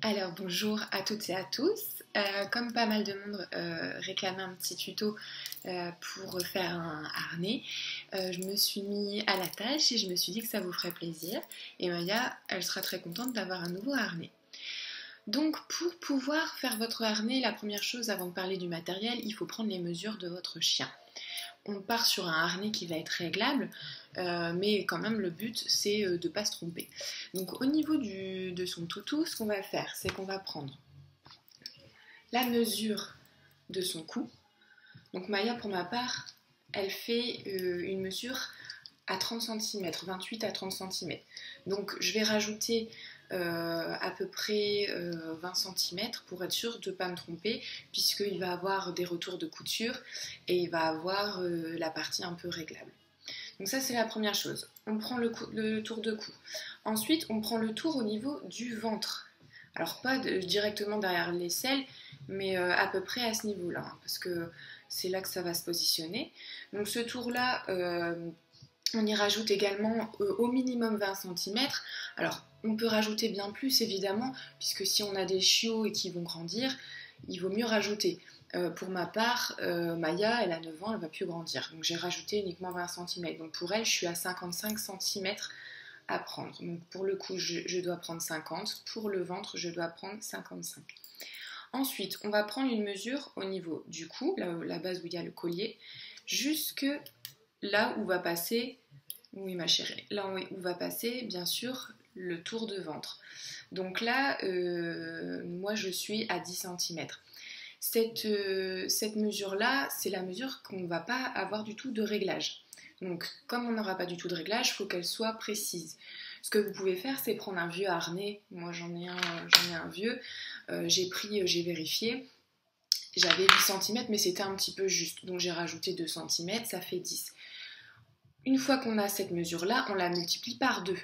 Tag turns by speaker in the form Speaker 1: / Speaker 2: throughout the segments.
Speaker 1: Alors bonjour à toutes et à tous. Comme pas mal de monde réclamait un petit tuto pour faire un harnais, je me suis mis à la tâche et je me suis dit que ça vous ferait plaisir. Et Maya, elle sera très contente d'avoir un nouveau harnais. Donc pour pouvoir faire votre harnais, la première chose avant de parler du matériel, il faut prendre les mesures de votre chien. On part sur un harnais qui va être réglable, mais quand même le but c'est de ne pas se tromper. Donc au niveau de son toutou, ce qu'on va faire, c'est qu'on va prendre la mesure de son cou. Donc Maya, pour ma part, elle fait une mesure à 30 cm, 28 à 30 cm. Donc je vais rajouter à peu près 20 cm pour être sûr de ne pas me tromper, puisqu'il va avoir des retours de couture et il va avoir la partie un peu réglable. Donc ça c'est la première chose. On prend le tour de cou. Ensuite on prend le tour au niveau du ventre. Alors pas directement derrière l'aisselle, mais à peu près à ce niveau-là, hein, parce que c'est là que ça va se positionner. Donc ce tour-là, on y rajoute également au minimum 20 cm. Alors, on peut rajouter bien plus évidemment, puisque si on a des chiots et qui vont grandir, il vaut mieux rajouter. Pour ma part, Maya, elle a 9 ans, elle ne va plus grandir. Donc j'ai rajouté uniquement 20 cm. Donc pour elle, je suis à 55 cm à prendre. Donc pour le cou, je dois prendre 50. Pour le ventre, je dois prendre 55. Ensuite, on va prendre une mesure au niveau du cou, la base où il y a le collier, jusque là où va passer, oui ma chérie, là où va passer bien sûr le tour de ventre. Donc là, moi je suis à 10 cm. Cette mesure-là, c'est la mesure qu'on ne va pas avoir du tout de réglage. Donc comme on n'aura pas du tout de réglage, il faut qu'elle soit précise. Ce que vous pouvez faire, c'est prendre un vieux harnais. Moi j'en ai un vieux. J'ai vérifié. J'avais 8 cm, mais c'était un petit peu juste. Donc j'ai rajouté 2 cm, ça fait 10. Une fois qu'on a cette mesure-là, on la multiplie par 2.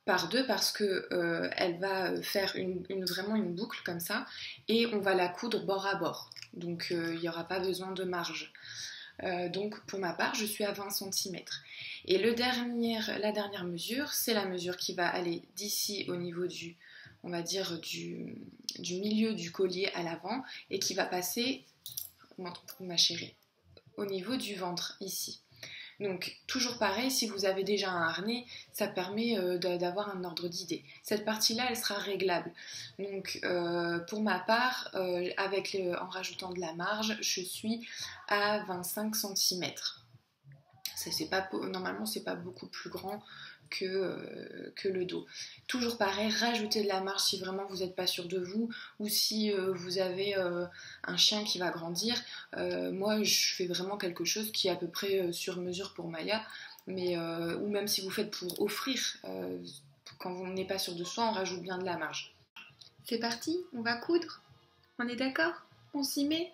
Speaker 1: Par 2 parce que elle va faire vraiment une boucle comme ça. Et on va la coudre bord à bord. Donc il n'y aura pas besoin de marge. Donc pour ma part, je suis à 20 cm. Et la dernière mesure, c'est la mesure qui va aller d'ici au niveau on va dire du milieu du collier à l'avant et qui va passer, ma chérie, au niveau du ventre ici. Donc toujours pareil, si vous avez déjà un harnais, ça permet d'avoir un ordre d'idée. Cette partie-là, elle sera réglable. Donc pour ma part, en rajoutant de la marge, je suis à 25 cm. Normalement, c'est pas beaucoup plus grand que le dos. Toujours pareil, rajoutez de la marge si vraiment vous n'êtes pas sûr de vous, ou si vous avez un chien qui va grandir. Moi je fais vraiment quelque chose qui est à peu près sur mesure pour Maya, ou même si vous faites pour offrir, quand on n'est pas sûr de soi, on rajoute bien de la marge. C'est parti, on va coudre. On est d'accord? On s'y met?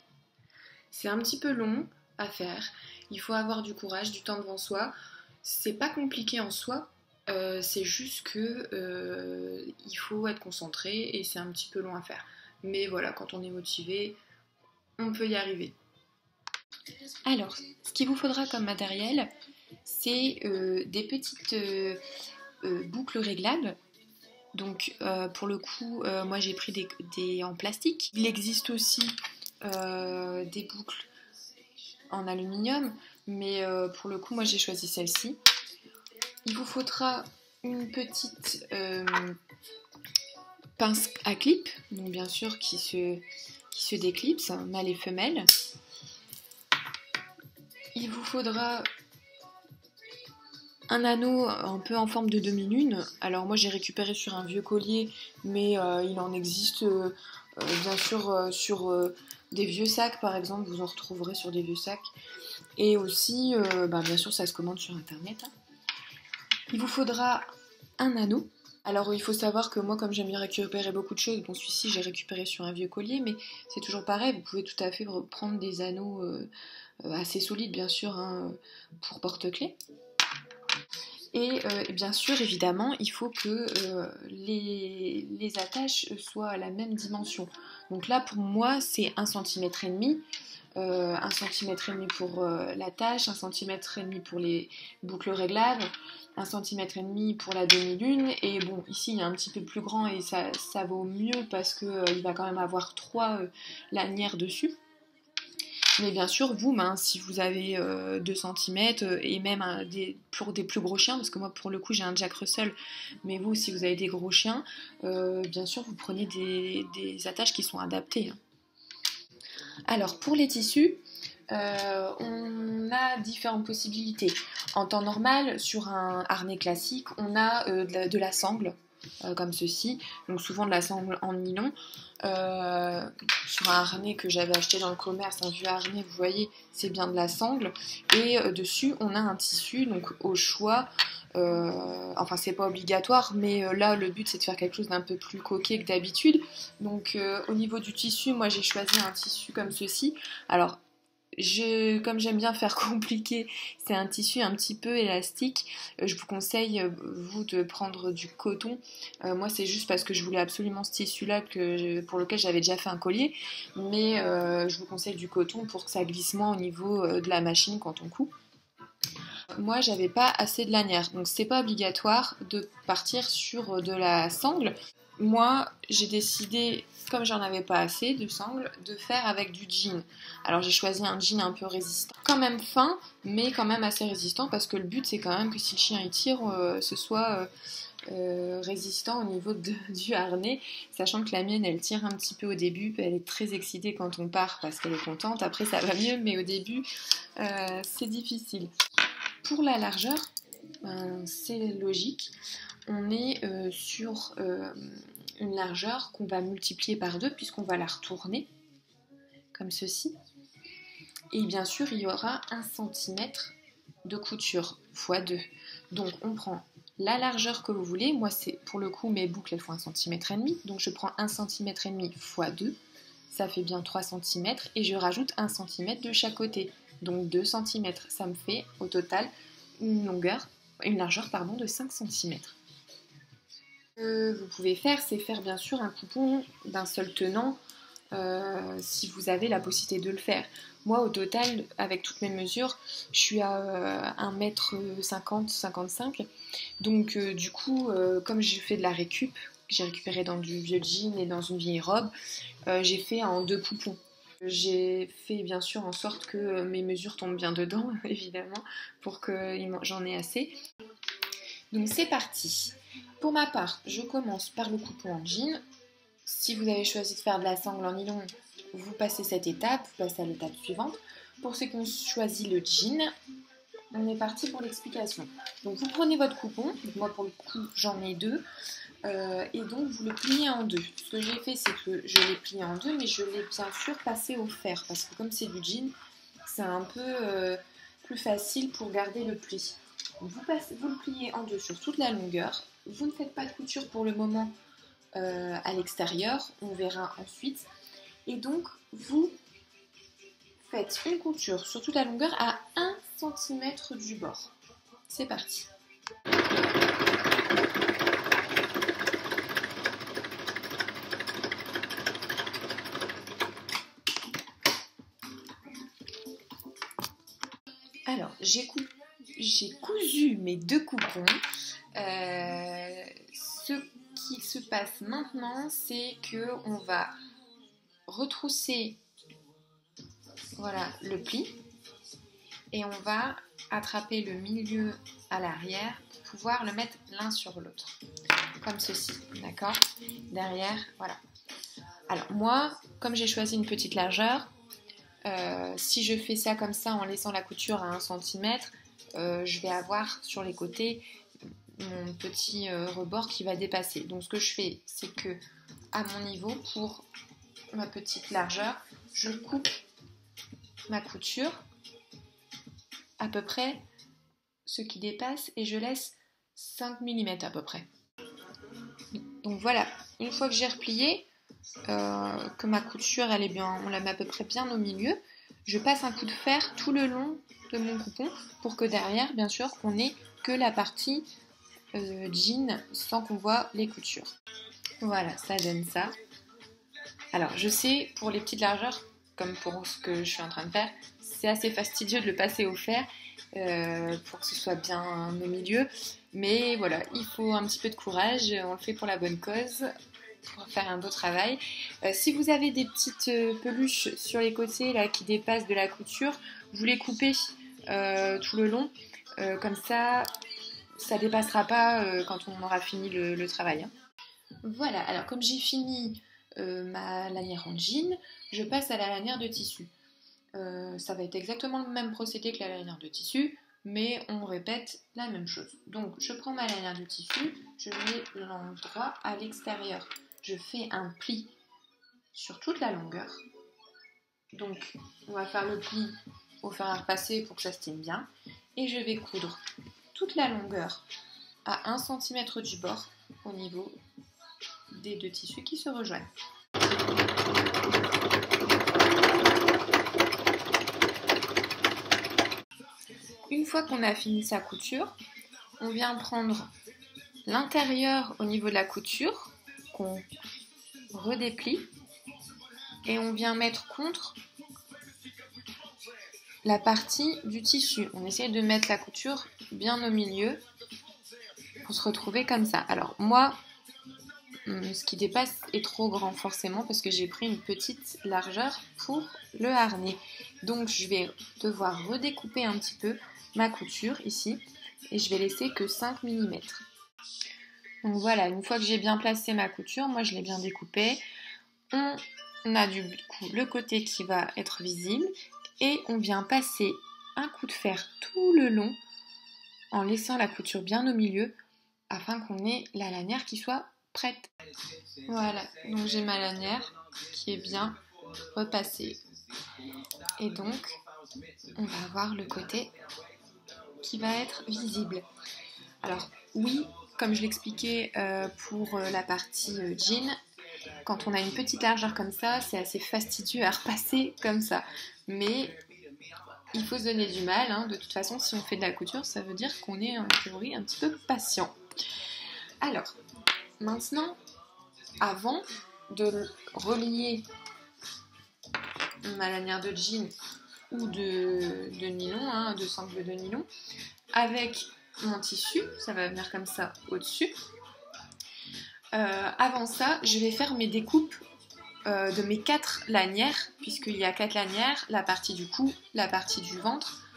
Speaker 1: C'est un petit peu long à faire, il faut avoir du courage, du temps devant soi. C'est pas compliqué en soi, c'est juste que il faut être concentré et c'est un petit peu long à faire. Mais voilà, quand on est motivé, on peut y arriver. Alors, ce qu'il vous faudra comme matériel, c'est des petites boucles réglables. Donc pour le coup, moi j'ai pris des en plastique. Il existe aussi des boucles en aluminium, mais pour le coup moi j'ai choisi celle-ci. Il vous faudra une petite pince à clip, donc bien sûr qui se déclipse, mâle et femelle. Il vous faudra un anneau un peu en forme de demi-lune. Alors moi j'ai récupéré sur un vieux collier, mais il en existe bien sûr sur des vieux sacs par exemple, vous en retrouverez sur des vieux sacs. Et aussi, bien sûr ça se commande sur internet. Hein. Il vous faudra un anneau. Alors il faut savoir que moi comme j'aime bien récupérer beaucoup de choses, bon celui-ci j'ai récupéré sur un vieux collier, mais c'est toujours pareil, vous pouvez tout à fait prendre des anneaux assez solides bien sûr hein, pour porte-clés. Et bien sûr évidemment il faut que les attaches soient à la même dimension. Donc là pour moi c'est 1,5 cm. 1,5 cm pour l'attache, 1,5 cm pour les boucles réglables, 1,5 cm pour la demi-lune, et bon, ici il est un petit peu plus grand et ça vaut mieux parce qu'il va quand même avoir 3 lanières dessus. Mais bien sûr, vous, si vous avez 2 cm et même pour des plus gros chiens, parce que moi pour le coup j'ai un Jack Russell, mais vous, si vous avez des gros chiens, bien sûr vous prenez des attaches qui sont adaptées. Alors pour les tissus, on a différentes possibilités. En temps normal, sur un harnais classique, on a de la sangle, comme ceci, donc souvent de la sangle en nylon. Sur un harnais que j'avais acheté dans le commerce, un vieux harnais, vous voyez, c'est bien de la sangle. Et dessus, on a un tissu, donc au choix. Enfin, c'est pas obligatoire, mais là, le but, c'est de faire quelque chose d'un peu plus coquet que d'habitude. Donc, au niveau du tissu, moi, j'ai choisi un tissu comme ceci. Alors, comme j'aime bien faire compliqué, c'est un tissu un petit peu élastique. Je vous conseille, vous, de prendre du coton. Moi, c'est juste parce que je voulais absolument ce tissu-là pour lequel j'avais déjà fait un collier. Mais je vous conseille du coton pour que ça glisse moins au niveau de la machine quand on coupe. Moi, j'avais pas assez de lanières, donc c'est pas obligatoire de partir sur de la sangle. Moi, j'ai décidé, comme j'en avais pas assez de sangle, de faire avec du jean. Alors j'ai choisi un jean un peu résistant, quand même fin, mais quand même assez résistant, parce que le but c'est quand même que si le chien il tire, ce soit résistant au niveau du harnais, sachant que la mienne elle tire un petit peu au début, elle est très excitée quand on part parce qu'elle est contente, après ça va mieux, mais au début c'est difficile. Pour la largeur, c'est logique, on est sur une largeur qu'on va multiplier par 2 puisqu'on va la retourner comme ceci. Et bien sûr, il y aura 1 cm de couture x 2. Donc on prend la largeur que vous voulez. Moi, c'est pour le coup, mes boucles elles font 1,5 cm. Donc je prends 1,5 cm x 2. Ça fait bien 3 cm. Et je rajoute 1 cm de chaque côté. Donc 2 cm. Ça me fait au total une largeur de 5 cm. Ce que vous pouvez faire, c'est faire bien sûr un coupon d'un seul tenant si vous avez la possibilité de le faire. Moi, au total, avec toutes mes mesures, je suis à 1,50 m 55. Donc, du coup, comme j'ai fait de la récup, j'ai récupéré dans du vieux jean et dans une vieille robe, j'ai fait en 2 coupons. J'ai fait bien sûr en sorte que mes mesures tombent bien dedans, évidemment, pour que j'en ai assez. Donc, c'est parti. Pour ma part, je commence par le coupon en jean. Si vous avez choisi de faire de la sangle en nylon, vous passez cette étape, vous passez à l'étape suivante. Pour ceux qui ont choisi le jean, on est parti pour l'explication. Donc vous prenez votre coupon, donc moi pour le coup j'en ai 2, et donc vous le pliez en 2. Ce que j'ai fait, c'est que je l'ai plié en 2, mais je l'ai bien sûr passé au fer, parce que comme c'est du jean, c'est un peu plus facile pour garder le pli. Vous le pliez en 2 sur toute la longueur. Vous ne faites pas de couture pour le moment à l'extérieur, on verra ensuite. Et donc, vous faites une couture sur toute la longueur à 1 cm du bord. C'est parti. Alors, j'ai cousu mes 2 coupons. Ce qui se passe maintenant, c'est que on va retrousser le pli et on va attraper le milieu à l'arrière pour pouvoir le mettre l'un sur l'autre, comme ceci, d'accord? Derrière, voilà. Alors moi, comme j'ai choisi une petite largeur, si je fais ça comme ça en laissant la couture à 1 cm, je vais avoir sur les côtés mon petit rebord qui va dépasser. Donc ce que je fais, c'est que à mon niveau, pour ma petite largeur, je coupe ma couture à peu près ce qui dépasse et je laisse 5 mm à peu près. Donc voilà, une fois que j'ai replié, que ma couture elle est bien, on la met à peu près bien au milieu, je passe un coup de fer tout le long de mon coupon pour que derrière, bien sûr, on ait que la partie jean sans qu'on voit les coutures. Voilà, ça donne ça. Alors je sais, pour les petites largeurs, comme pour ce que je suis en train de faire. C'est assez fastidieux de le passer au fer pour que ce soit bien au milieu. Mais voilà, il faut un petit peu de courage, on le fait pour la bonne cause, pour faire un beau travail. Si vous avez des petites peluches sur les côtés là, qui dépassent de la couture, vous les coupez tout le long, comme ça dépassera pas quand on aura fini le travail. Hein. Voilà, alors comme j'ai fini ma lanière en jean, je passe à la lanière de tissu. Ça va être exactement le même procédé que la lanière de tissu, mais on répète la même chose. Donc je prends ma lanière de tissu, je mets l'endroit à l'extérieur. Je fais un pli sur toute la longueur. Donc on va faire le pli au fer à repasser pour que ça se tienne bien. Et je vais coudre toute la longueur à 1 cm du bord au niveau des deux tissus qui se rejoignent. Une fois qu'on a fini sa couture, on vient prendre l'intérieur au niveau de la couture qu'on redéplie et on vient mettre contre la partie du tissu. On essaie de mettre la couture bien au milieu pour se retrouver comme ça. Alors moi, ce qui dépasse est trop grand forcément parce que j'ai pris une petite largeur pour le harnais. Donc je vais devoir redécouper un petit peu ma couture ici et je vais laisser que 5 mm. Donc voilà, une fois que j'ai bien placé ma couture, moi je l'ai bien découpée, on a du coup le côté qui va être visible et on vient passer un coup de fer tout le long en laissant la couture bien au milieu afin qu'on ait la lanière qui soit prête. Voilà, donc j'ai ma lanière qui est bien repassée et donc on va avoir le côté qui va être visible. Alors oui, comme je l'expliquais pour la partie jean, quand on a une petite largeur comme ça, c'est assez fastidieux à repasser comme ça. Mais il faut se donner du mal, hein. De toute façon, si on fait de la couture, ça veut dire qu'on est en théorie un petit peu patient. Alors, maintenant, avant de relier ma lanière de jean ou de nylon, hein, de sangle de nylon, avec mon tissu, ça va venir comme ça au-dessus. Avant ça, je vais faire mes découpes de mes 4 lanières, puisqu'il y a 4 lanières, la partie du cou, la partie du ventre,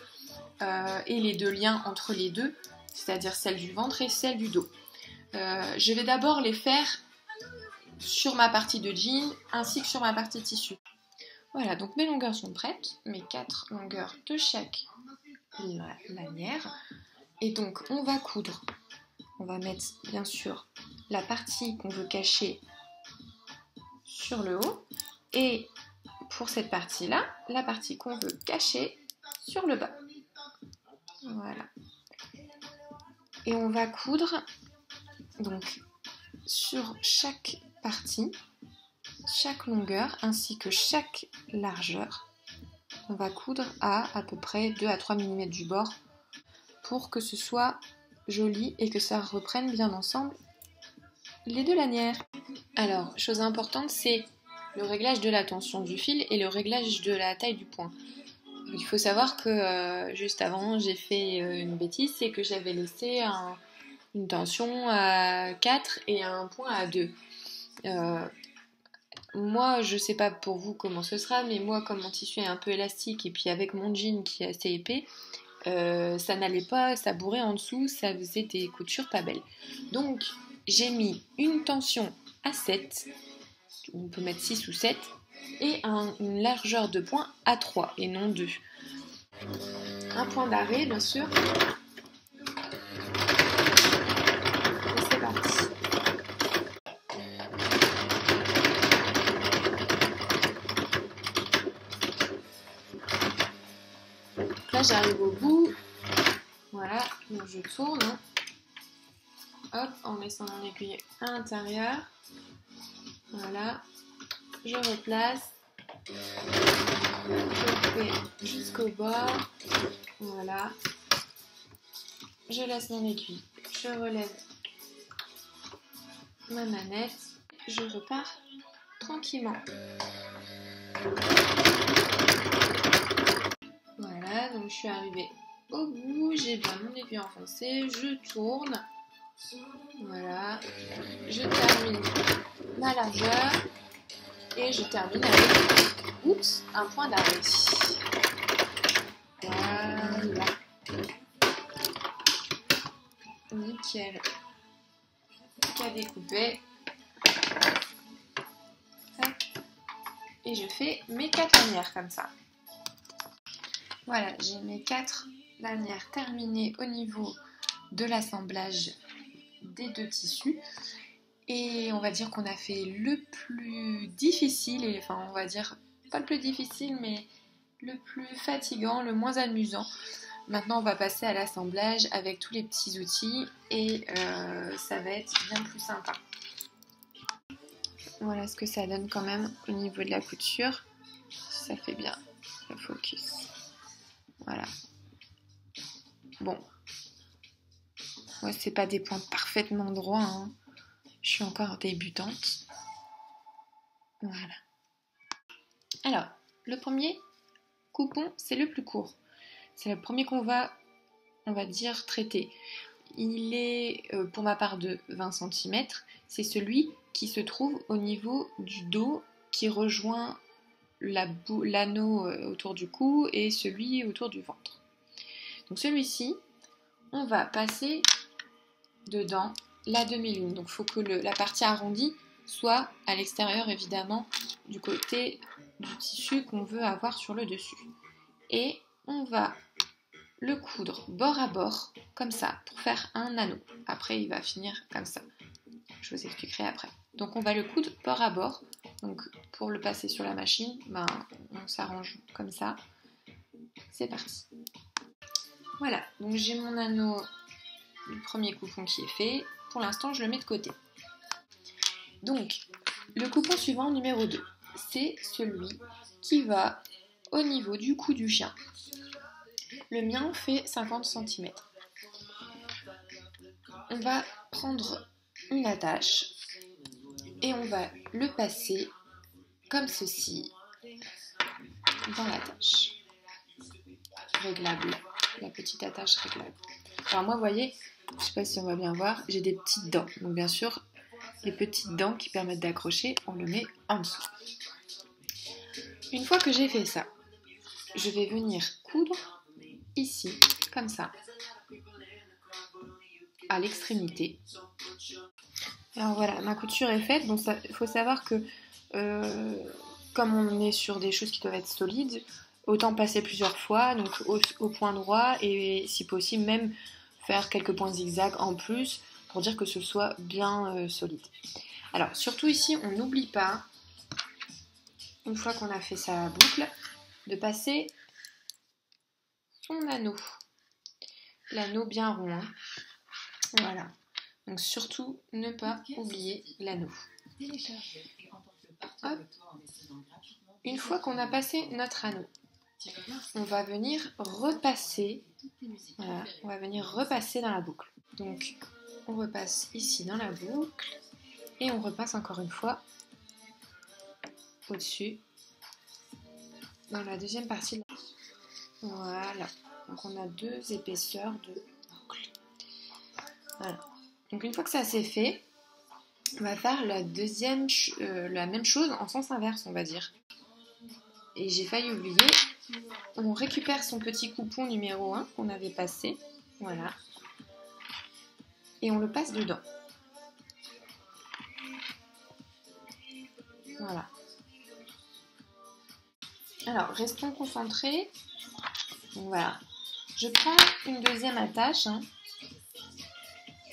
Speaker 1: et les 2 liens entre les deux, c'est-à-dire celle du ventre et celle du dos. Je vais d'abord les faire sur ma partie de jean, ainsi que sur ma partie tissu. Voilà, donc mes longueurs sont prêtes, mes 4 longueurs de chaque lanière, et donc on va coudre. On va mettre bien sûr la partie qu'on veut cacher sur le haut et pour cette partie-là, la partie qu'on veut cacher sur le bas. Voilà. Et on va coudre donc sur chaque partie, chaque longueur ainsi que chaque largeur. On va coudre à peu près 2 à 3 mm du bord pour que ce soit joli et que ça reprenne bien ensemble les 2 lanières. Alors, chose importante, c'est le réglage de la tension du fil et le réglage de la taille du point. Donc, il faut savoir que juste avant, j'ai fait une bêtise, c'est que j'avais laissé une tension à 4 et un point à 2. Moi, je sais pas pour vous comment ce sera, mais moi, comme mon tissu est un peu élastique et puis avec mon jean qui est assez épais, ça n'allait pas, ça bourrait en dessous, ça faisait des coutures pas belles. Donc j'ai mis une tension à 7, on peut mettre 6 ou 7, et une largeur de point à 3 et non 2. Un point d'arrêt bien sûr. Et c'est parti. Donc là j'arrive au bout. Voilà, donc je tourne. Hop, en laissant mon aiguille à l'intérieur. Voilà, je replace. Je fais jusqu'au bord. Voilà. Je laisse mon aiguille. Je relève ma manette. Je repars tranquillement. Voilà, donc je suis arrivée au bout, j'ai bien mon aiguille enfoncée, je tourne. Voilà, je termine ma largeur et je termine avec, oups, un point d'arrêt. Voilà. Nickel. Plus qu'à découper. Et je fais mes 4 lanières comme ça. Voilà, j'ai mes 4 lanières terminées au niveau de l'assemblage des deux tissus. Et on va dire qu'on a fait le plus difficile, et enfin on va dire pas le plus difficile, mais le plus fatigant, le moins amusant. Maintenant on va passer à l'assemblage avec tous les petits outils et ça va être bien plus sympa. Voilà ce que ça donne quand même au niveau de la couture. Ça fait bien le focus. Voilà. Bon. Moi, c'est pas des points parfaitement droits, hein. Je suis encore débutante. Voilà. Alors, le premier coupon, c'est le plus court. C'est le premier qu'on va, on va dire, traiter. Il est, pour ma part, de 20 cm. C'est celui qui se trouve au niveau du dos, qui rejoint l'anneau autour du cou et celui autour du ventre. Donc celui-ci, on va passer dedans la demi-lune. Donc il faut que la partie arrondie soit à l'extérieur, évidemment, du côté du tissu qu'on veut avoir sur le dessus. Et on va le coudre bord à bord, comme ça, pour faire un anneau. Après, il va finir comme ça. Je vous expliquerai après. Donc on va le coudre bord à bord. Donc pour le passer sur la machine, on s'arrange comme ça. C'est parti. Voilà, donc j'ai mon anneau, le premier coupon qui est fait. Pour l'instant, je le mets de côté. Donc, le coupon suivant, numéro 2, c'est celui qui va au niveau du cou du chien. Le mien fait 50 cm. On va prendre une attache et on va le passer comme ceci dans l'attache réglable, la petite attache réglable. Alors moi, vous voyez, je ne sais pas si on va bien voir, j'ai des petites dents. Donc bien sûr, les petites dents qui permettent d'accrocher, on le met en dessous. Une fois que j'ai fait ça, je vais venir coudre ici, comme ça, à l'extrémité. Alors voilà, ma couture est faite, donc il faut savoir que comme on est sur des choses qui doivent être solides, autant passer plusieurs fois, donc au point droit, et si possible même faire quelques points zigzags en plus pour dire que ce soit bien solide. Alors surtout ici, on n'oublie pas, une fois qu'on a fait sa boucle, de passer son anneau. L'anneau bien rond, hein. Voilà. Donc surtout ne pas oublier l'anneau. Hop. Une fois qu'on a passé notre anneau, on va venir repasser. Voilà, on va venir repasser dans la boucle. Donc on repasse ici dans la boucle et on repasse encore une fois au-dessus dans la deuxième partie. Voilà. Donc on a 2 épaisseurs de boucle. Voilà. Donc une fois que ça c'est fait, on va faire la même chose en sens inverse, on va dire. Et j'ai failli oublier, on récupère son petit coupon numéro 1 qu'on avait passé, voilà, et on le passe dedans. Voilà. Alors, restons concentrés. Donc, voilà. Je prends une deuxième attache, hein,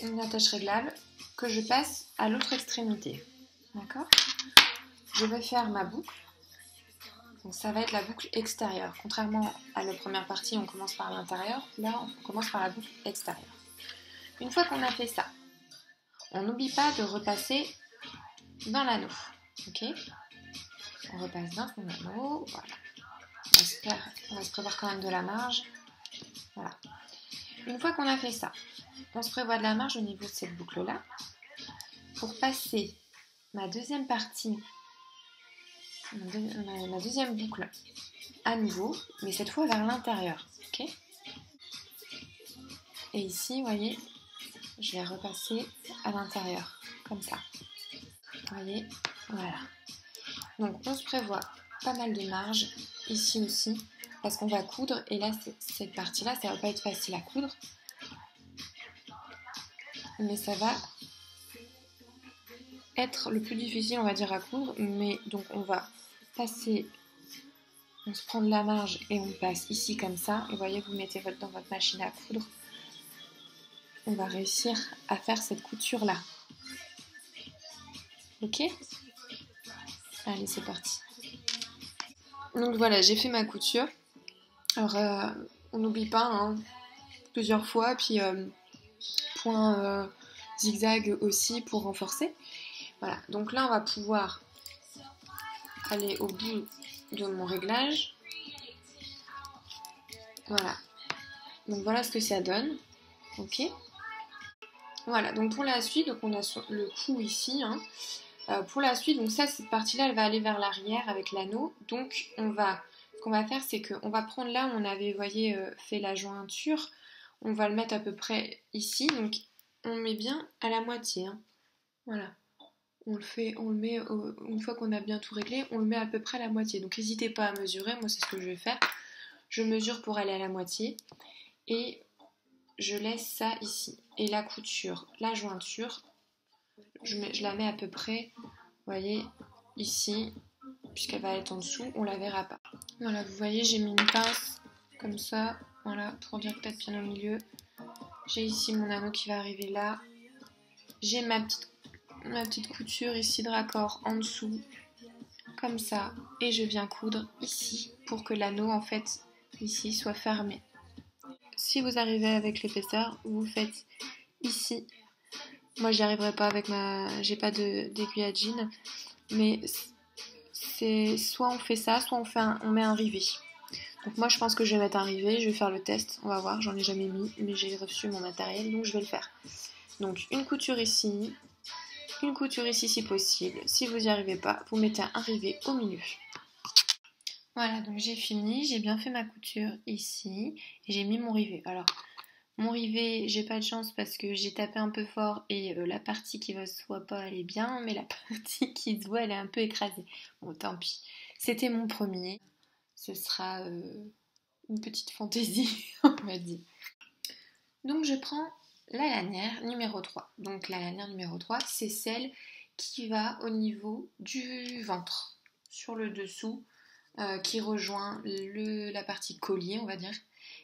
Speaker 1: une attache réglable, que je passe à l'autre extrémité. D'accord ? Je vais faire ma boucle. Donc ça va être la boucle extérieure. Contrairement à la première partie, on commence par l'intérieur. Là, on commence par la boucle extérieure. Une fois qu'on a fait ça, on n'oublie pas de repasser dans l'anneau. Ok ? On repasse dans son anneau. Voilà. On va se prévoir quand même de la marge. Voilà. Une fois qu'on a fait ça, on se prévoit de la marge au niveau de cette boucle-là. Pour passer ma deuxième partie, ma deuxième boucle à nouveau, mais cette fois vers l'intérieur, ok? Et ici, vous voyez, je vais repasser à l'intérieur, comme ça. Vous voyez, voilà. Donc on se prévoit pas mal de marge ici aussi, parce qu'on va coudre, et là, cette partie-là, ça va pas être facile à coudre, mais ça va être le plus difficile, on va dire, à coudre, mais donc on va passer, on se prend de la marge et on passe ici comme ça, et vous voyez, vous mettez dans votre machine à coudre, on va réussir à faire cette couture là, ok? Allez, c'est parti. Donc voilà, j'ai fait ma couture. Alors on n'oublie pas, hein, plusieurs fois, puis point zigzag aussi pour renforcer. Voilà, donc là on va pouvoir aller au bout de mon réglage. Voilà, donc voilà ce que ça donne, ok. Voilà, donc pour la suite, donc on a le cou ici, hein. Pour la suite, donc ça, cette partie-là, elle va aller vers l'arrière avec l'anneau. Donc ce qu'on va faire, c'est qu'on va prendre là où on avait, vous voyez, fait la jointure, on va le mettre à peu près ici. Donc on met bien à la moitié, hein. Voilà. On le met, une fois qu'on a bien tout réglé, on le met à peu près à la moitié. Donc n'hésitez pas à mesurer, moi c'est ce que je vais faire. Je mesure pour aller à la moitié et je laisse ça ici. Et la couture, la jointure, je la mets à peu près, vous voyez, ici, puisqu'elle va être en dessous, on la verra pas. Voilà, vous voyez, j'ai mis une pince comme ça, voilà, pour dire peut-être bien au milieu. J'ai ici mon anneau qui va arriver là. J'ai ma petite couture ici de raccord en dessous, comme ça, et je viens coudre ici pour que l'anneau, en fait, ici, soit fermé. Si vous arrivez avec l'épaisseur, vous faites ici. Moi, j'y arriverai pas avec j'ai pas d'aiguille à jean, mais c'est soit on fait ça, soit on met un rivet. Donc moi, je pense que je vais mettre un rivet, je vais faire le test, on va voir, j'en ai jamais mis, mais j'ai reçu mon matériel, donc je vais le faire. Donc une couture ici si possible. Si vous n'y arrivez pas, vous mettez un rivet au milieu. Voilà, donc j'ai fini, j'ai bien fait ma couture ici, et j'ai mis mon rivet. Alors, mon rivet, j'ai pas de chance parce que j'ai tapé un peu fort et la partie qui ne se voit pas, elle est bien, mais la partie qui se voit, elle est un peu écrasée. Bon, tant pis. C'était mon premier. Ce sera une petite fantaisie, on va dire. Donc, je prends la lanière numéro 3. Donc, la lanière numéro 3, c'est celle qui va au niveau du ventre, sur le dessous, qui rejoint la partie collier, on va dire,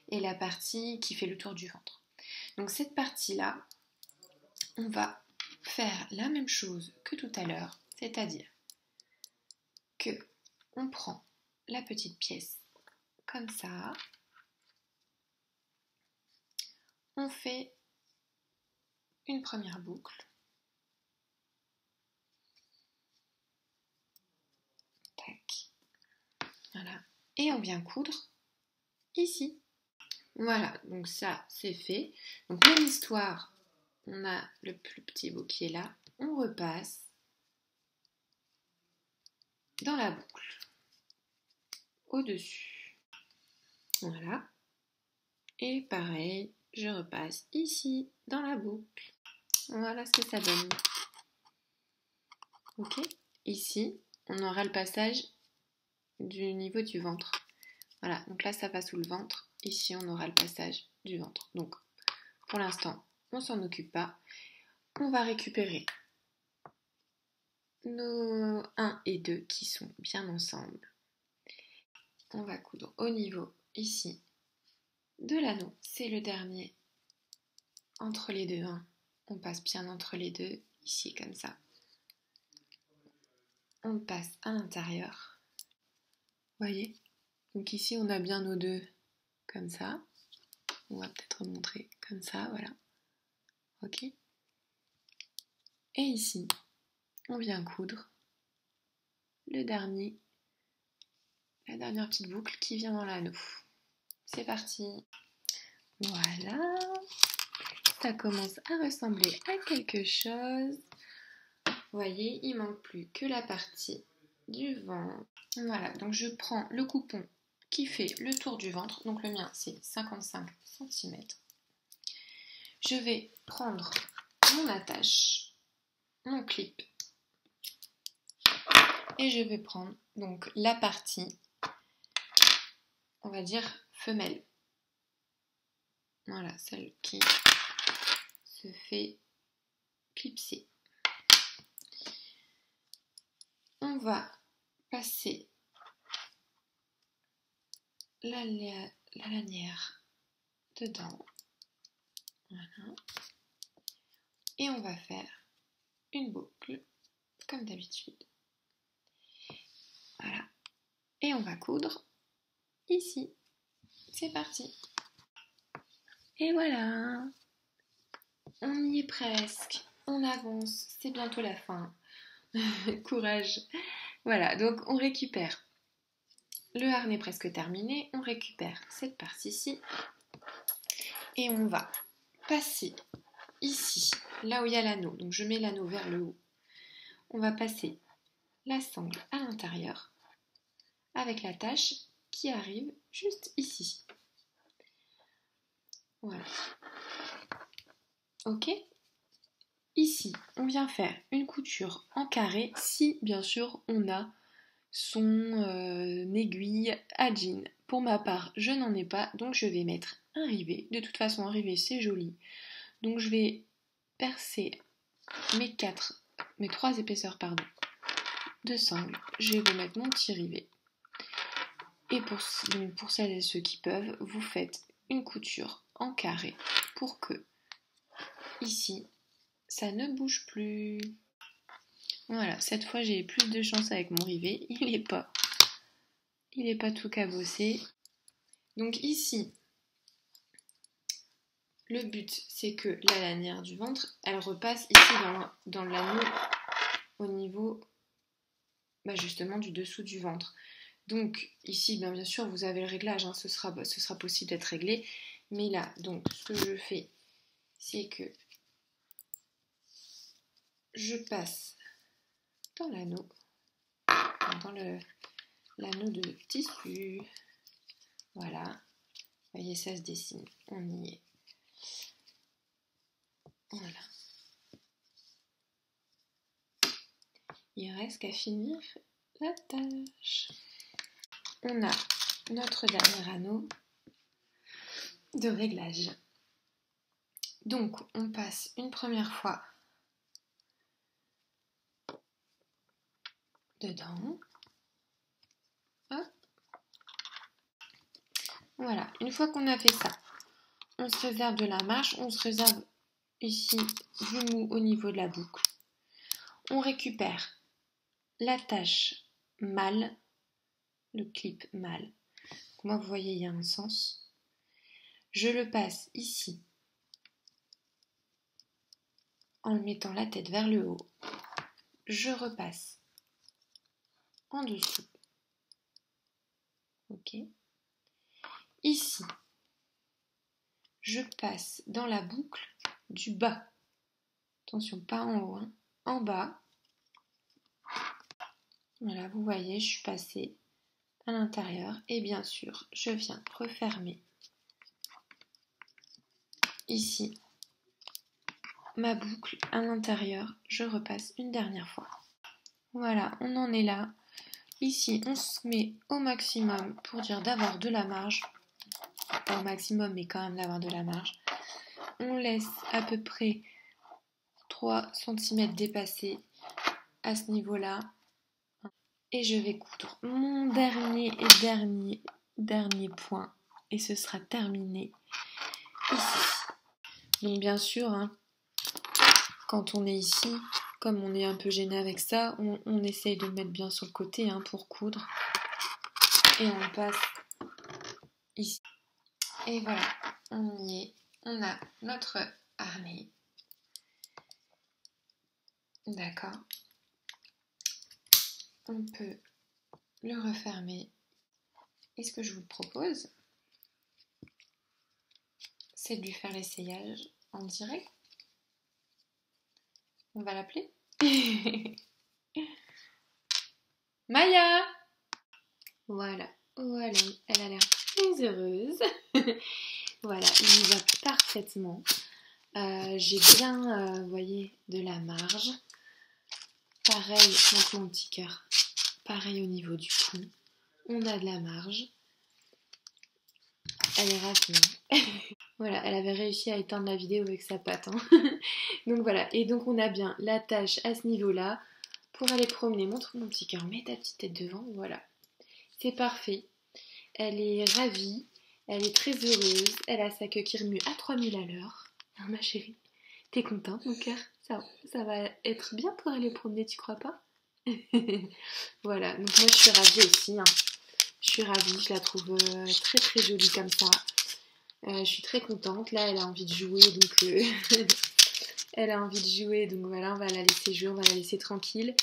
Speaker 1: et la partie qui fait le tour du ventre. Donc cette partie-là, on va faire la même chose que tout à l'heure, c'est-à-dire que on prend la petite pièce comme ça, on fait une première boucle, tac, voilà, et on vient coudre ici. Voilà, donc ça c'est fait. Donc même histoire, on a le plus petit bout qui est là, on repasse dans la boucle, au-dessus. Voilà. Et pareil, je repasse ici dans la boucle. Voilà ce que ça donne. Ok. Ici, on aura le passage du niveau du ventre. Voilà, donc là ça va sous le ventre. Ici, on aura le passage du ventre. Donc, pour l'instant, on s'en occupe pas. On va récupérer nos 1 et 2 qui sont bien ensemble. On va coudre au niveau ici de l'anneau. C'est le dernier entre les deux. Hein. On passe bien entre les deux, ici comme ça. On passe à l'intérieur. Vous voyez? Donc ici, on a bien nos deux comme ça. On va peut-être remontrer comme ça, voilà. Ok? Et ici, on vient coudre la dernière petite boucle qui vient dans l'anneau. C'est parti. Voilà. Ça commence à ressembler à quelque chose. Vous voyez, il manque plus que la partie du ventre. Voilà, donc je prends le coupon qui fait le tour du ventre. Donc le mien c'est 55 cm. Je vais prendre mon attache, mon clip, et je vais prendre donc la partie, on va dire femelle. Voilà, celle qui se fait clipser. On va passer la lanière dedans. Voilà. Et on va faire une boucle, comme d'habitude. Voilà. Et on va coudre ici. C'est parti. Et voilà. On y est presque. On avance. C'est bientôt la fin. Courage. Voilà, donc on récupère. Le harnais presque terminé. On récupère cette partie-ci. Et on va passer ici, là où il y a l'anneau. Donc je mets l'anneau vers le haut. On va passer la sangle à l'intérieur avec l'attache qui arrive juste ici. Voilà. Ok. Ici, on vient faire une couture en carré si bien sûr on a son aiguille à jean. Pour ma part, je n'en ai pas, donc je vais mettre un rivet. De toute façon, un rivet c'est joli. Donc je vais percer mes 3 épaisseurs de sangle. Je vais mettre mon petit rivet. Et pour celles et ceux qui peuvent, vous faites une couture en carré pour que ici ça ne bouge plus. Voilà, cette fois j'ai plus de chance avec mon rivet, il est pas tout cabossé. Donc ici, le but c'est que la lanière du ventre, elle repasse ici dans l'anneau au niveau justement du dessous du ventre. Donc ici, bien sûr, vous avez le réglage, hein, ce sera possible d'être réglé. Mais là, donc, ce que je fais, c'est que je passe dans l'anneau, dans l'anneau de tissu. Voilà. Vous voyez, ça se dessine. On y est. Voilà. Il reste qu'à finir la tâche. On a notre dernier anneau de réglage. Donc, on passe une première fois dedans. Hop. Voilà, une fois qu'on a fait ça, on se réserve de la marche, on se réserve ici du mou au niveau de la boucle. On récupère l'attache mâle, le clip mâle. Moi, vous voyez, il y a un sens. Je le passe ici en mettant la tête vers le haut. Je repasse en dessous. Ok. Ici, je passe dans la boucle du bas. Attention, pas en haut, hein. En bas. Voilà, vous voyez, je suis passée à l'intérieur et bien sûr, je viens refermer ici ma boucle à l'intérieur. Je repasse une dernière fois. Voilà, on en est là. Ici, on se met au maximum pour dire d'avoir de la marge. Pas au maximum, mais quand même d'avoir de la marge. On laisse à peu près 3 cm dépassés à ce niveau-là. Et je vais coudre mon dernier point. Et ce sera terminé ici. Donc bien sûr, hein, quand on est ici, comme on est un peu gêné avec ça, on essaye de le mettre bien sur le côté hein, pour coudre. Et on passe ici. Et voilà, on y est. On a notre harnais. D'accord. On peut le refermer. Et ce que je vous propose, c'est de lui faire l'essayage en direct. On va l'appeler Maya. Voilà. Voilà, elle a l'air très heureuse. Voilà, il y va parfaitement. J'ai bien, vous voyez, de la marge. Pareil, donc mon petit cœur. Pareil au niveau du cou. On a de la marge. Elle est ravie. Voilà, elle avait réussi à éteindre la vidéo avec sa patte. Hein. Donc voilà, et donc on a bien la tâche à ce niveau-là. Pour aller promener, montre mon petit cœur, mets ta petite tête devant, voilà. C'est parfait. Elle est ravie, elle est très heureuse, elle a sa queue qui remue à 3000 à l'heure. Hein, ma chérie, t'es contente mon cœur? Ça va être bien pour aller promener, tu crois pas? Voilà, donc moi je suis ravie aussi. Hein. Je suis ravie, je la trouve très très jolie comme ça. Je suis très contente. Là, elle a envie de jouer, donc elle a envie de jouer, donc voilà, on va la laisser jouer, on va la laisser tranquille.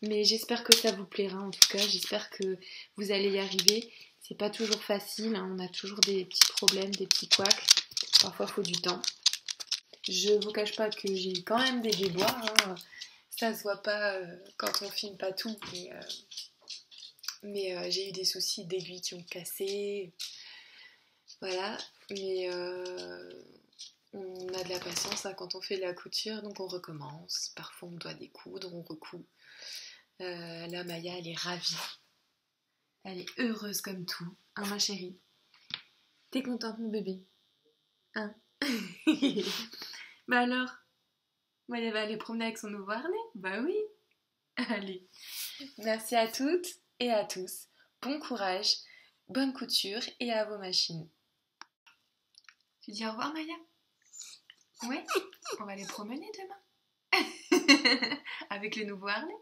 Speaker 1: Mais j'espère que ça vous plaira en tout cas. J'espère que vous allez y arriver. C'est pas toujours facile, hein. On a toujours des petits problèmes, des petits couacs. Parfois, il faut du temps. Je vous cache pas que j'ai quand même des déboires. Hein. Ça se voit pas quand on filme pas tout, mais j'ai eu des soucis d'aiguilles qui ont cassé. Voilà, mais on a de la patience hein, quand on fait de la couture, donc on recommence. Parfois on doit découdre, on recoud. Là Maya elle est ravie. Elle est heureuse comme tout. Hein ma chérie? T'es contente mon bébé? Hein? Bah alors? Maya va aller promener avec son nouveau harnais? Bah oui! Allez. Merci à toutes et à tous. Bon courage, bonne couture et à vos machines. Tu dis au revoir Maya? Ouais? On va aller promener demain. Avec les nouveaux harnais.